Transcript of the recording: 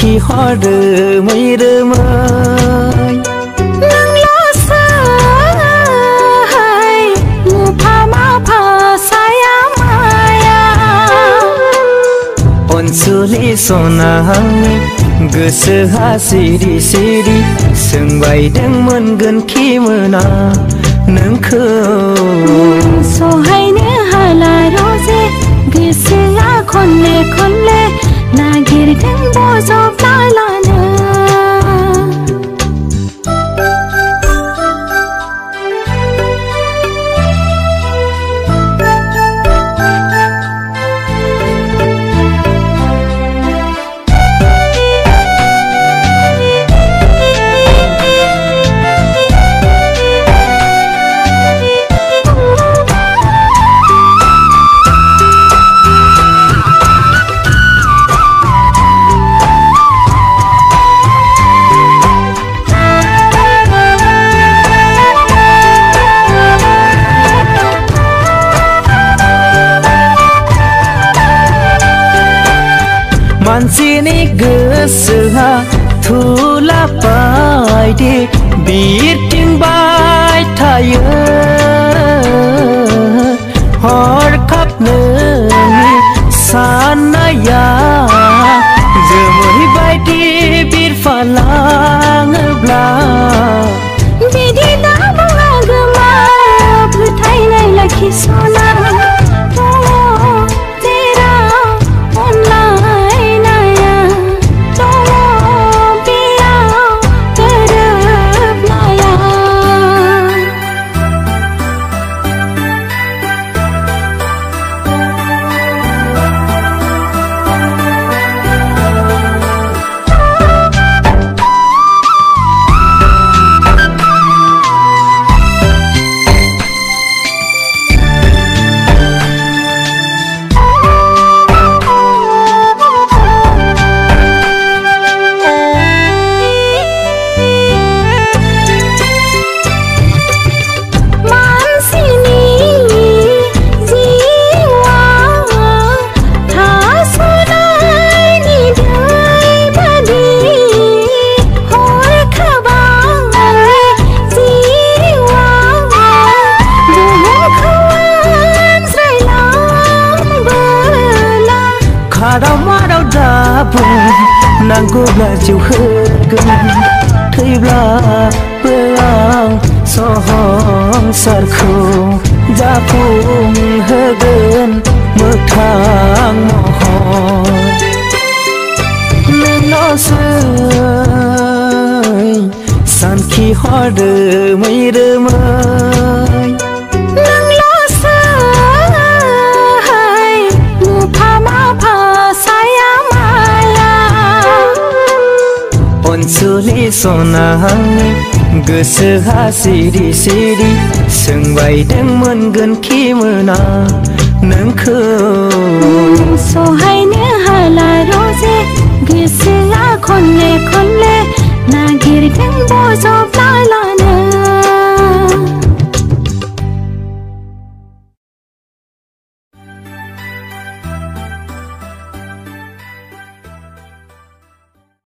सानखि हर मैरोमै अनसुलि सना गोसोहा सिरि सिरि सोंबायदों मोनगोन खि मोना नोंखौ सहायनो हाला रजे गोसोआ खनले खनले नागिरदों बजबना लानो मानसिनि गोसोआ थुला बायदि बिरथिंबाय थायो हरखाब नोंनि साननाया जोमै बायदि बिरफालाङोब्ला बिदि दा बुङा गोमा फोथायनाय लाखिसना नांगौब्ला जिउ होगोन थैब्लाबो आं संसारखौ जाफुंहोगोन मोगथां महर नोंनावसै सानखि हर मैरोमै अनसुलि सना गोसोहा सिरि सिरि सोंबायदों मोनगोन खि मोना नोंखौ सहायनो हाला रजे गोसोआ खनले खनले नागिरदों बजबना